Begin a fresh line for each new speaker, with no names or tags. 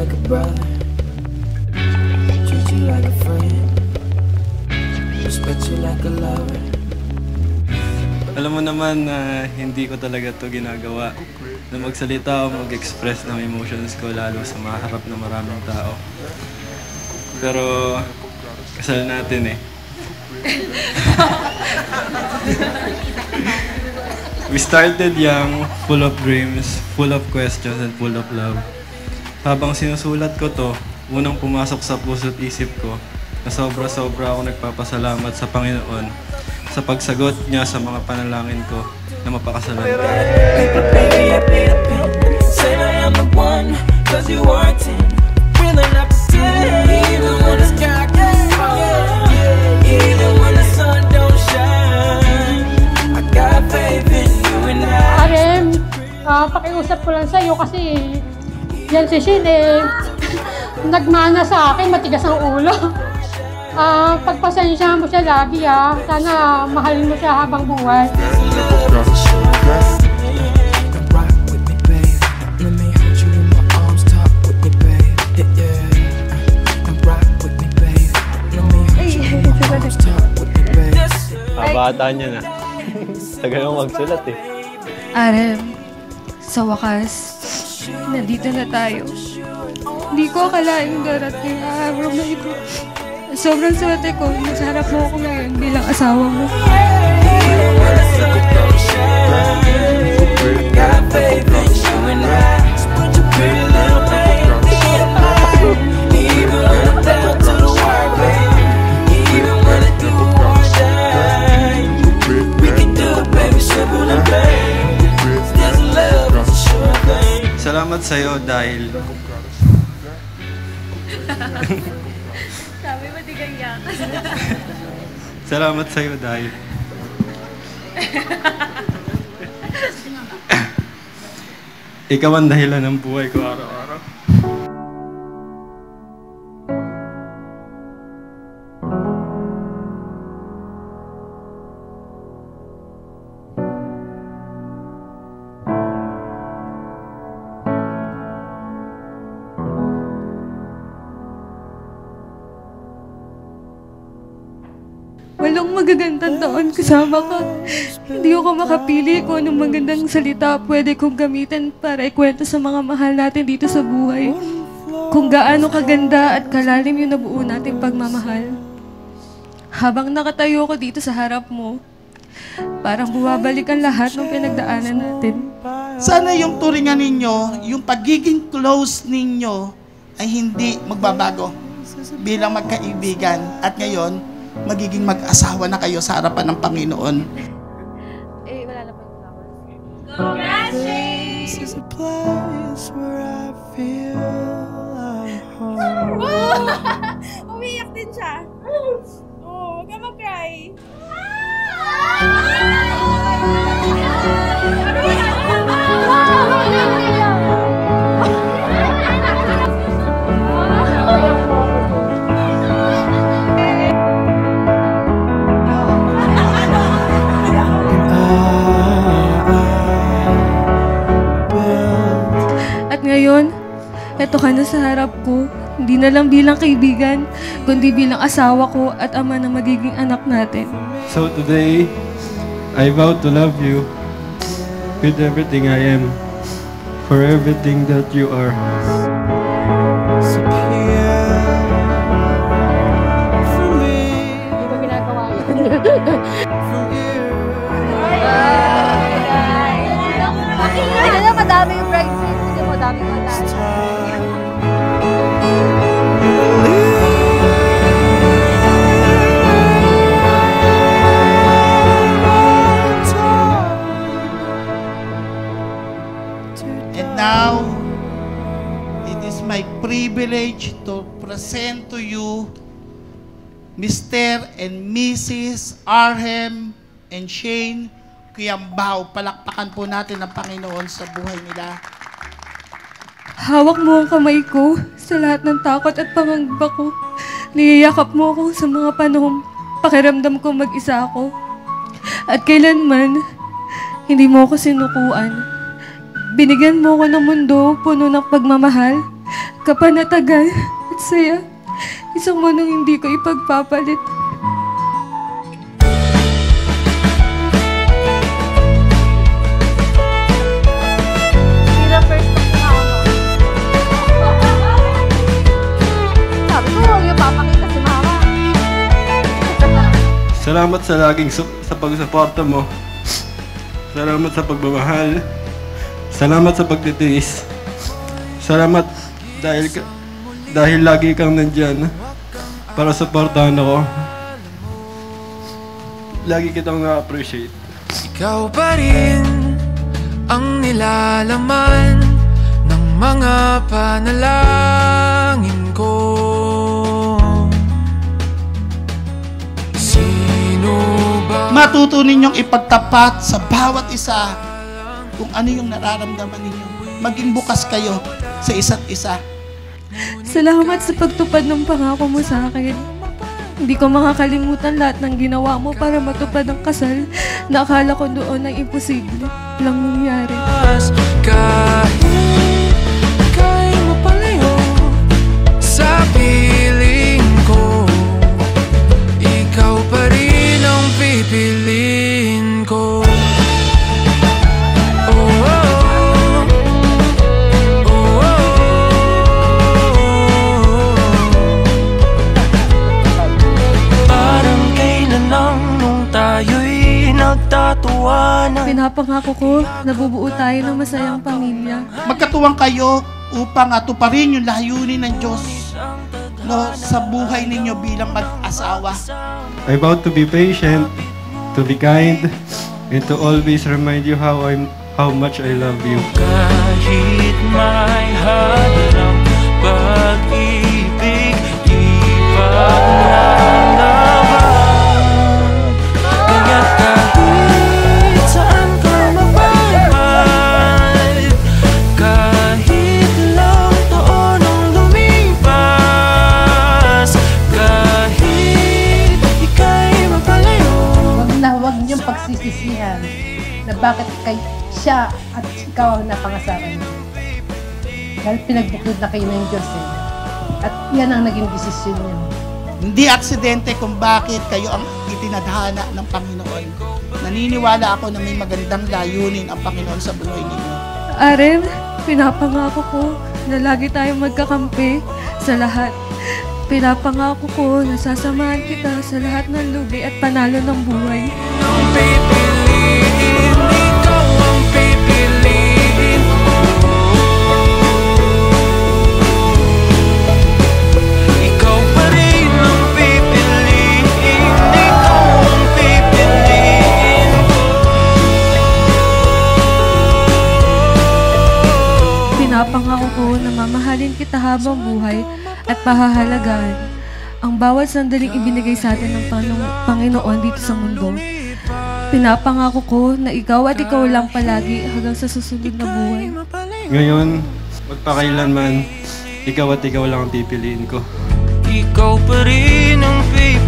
like a brother, treat you like a friend, respect you like a lover.
Alam mo naman na hindi ko talaga to ginagawa na magsalita o mag-express ng emotions ko lalo sa maharap ng maraming tao. Pero kasal natin eh. We started young, full of dreams, full of questions, and full of love. Habang sinusulat ko to, unang pumasok sa puso't isip ko na sobra-sobra ako nagpapasalamat sa Panginoon sa pagsagot niya sa mga panalangin ko na mapakasalan ko.
Arem, pakiusap ko lang sa'yo kasi yan si Shin nagmana sa akin, matigas ang ulo. Pagpasensyahan mo siya lagi sana mahalin mo siya habang buhay.
Bata niya na. Tagal mo magsulat eh.
Arem, sa wakas, nandito na tayo. Hindi ko akalaing darating ang araw na ito. Sobrang swerte ko, nasa harap mo ako ngayon bilang asawa mo.
Salamat sa'yo dahil...
Sabi mo, di ganyan.
Salamat sa'yo dahil... Ikaw ang dahilan ng buhay ko araw-araw.
Walang magagandang taon kasama ka. Hindi ko makapili kung anong magandang salita pwede kong gamitin para ikwento sa mga mahal natin dito sa buhay. Kung gaano kaganda at kalalim yung nabuo nating pagmamahal. Habang nakatayo ko dito sa harap mo, parang bumabalik ang lahat ng pinagdaanan natin.
Sana yung turingan ninyo, yung pagiging close ninyo ay hindi magbabago bilang magkaibigan. At ngayon, magiging mag-asawa na kayo sa harapan ng Panginoon.
Wala na pa yung flowers.
This is a place where I feel home.
Umiyak din siya. Huwag ka mag-cry.
Ngayon, eto ka na sa harap ko, hindi na lang bilang kaibigan, kundi bilang asawa ko at ama na magiging anak natin.
So today, I vow to love you with everything I am, for everything that you are.
Hindi ko ginagawa yun.
Hindi na madami yung bridesmaids. Hindi mo dami ko tayo.
And now, it is my privilege to present to you Mr. and Mrs. Arhem and Shane Kuyambao. Palakpakan po natin ang Panginoon sa buhay nila.
Hawak mo ang kamay ko sa lahat ng takot at pangangamba ko. Niyayakap mo ako sa mga panahong pakiramdam ko mag-isa ako. At kailanman, hindi mo ako sinukuan. Binigyan mo ako ng mundo puno ng pagmamahal, kapanatagan at saya. Isang munong hindi ko ipagpapalit.
Bilang first time na ako. Sabi ko, huwag yung papakita si mama.
Salamat sa laging sa pagsuporta mo. Salamat sa pagmamahal. Salamat sa pagtitiis. Salamat dahil lagi kang nandyan para suportahan ako. Lagi kitang na-appreciate.
Ikaw pa rin ang nilalaman ng mga panalangin ko. Sino ba?
Matuto ninyong ipagtapat sa bawat isa kung ano yung nararamdaman ninyo. Maging bukas kayo sa isa't isa.
Salamat sa pagtupad ng pangako mo sa akin. Hindi ko makakalimutan lahat ng ginawa mo para matupad ang kasal na akala ko doon ay imposible lang nangyari.
Kahit ika'y mapalayo sa piling ko, ikaw pa rin ang pipiliin ko.
Pinapangako ko, nabubuo tayo ng masayang pamilya.
Magkatuwang kayo upang tuparin yung layunin ng Diyos sa buhay ninyo bilang mag-asawa.
I vow to be patient, to be kind, and to always remind you how much I love you.
Kahit may hadlang pag-ibig, di paglalaban. Kaya't kahit saan ka mapalipad, kahit ilang taon ang lumipas, kahit ika'y mapalayo.
Huwag niyong pagsisisihan na bakit siya at ikaw ang napangasawa niyo. Dahil pinagbukod na kayo ng Diyos eh. At yan ang naging desisyon niya.
Hindi aksidente kung bakit kayo ang itinadhana ng Panginoon. Naniniwala ako na may magandang layunin ang Panginoon sa buhay ninyo.
Aren, pinapangako ko na lagi tayong magkakampi sa lahat. Pinapangako ko na sasamahan kita sa lahat ng lugi at panalo ng buhay.
Ang pipiliin, ikaw ang pipiliin ko. Ikaw pa rin ang pipiliin, ikaw ang pipiliin ko.
Pinapangako ko na mamahalin kita habang buhay at pahahalagaan ang bawat sandaling ibinigay sa atin ng Panginoon dito sa mundo. Pinapangako ko na ikaw at ikaw lang palagi hanggang sa susunod na buhay.
Ngayon, magpakailanman, ikaw at ikaw lang ang pipiliin ko.
Ikaw pa rin ang pipiliin.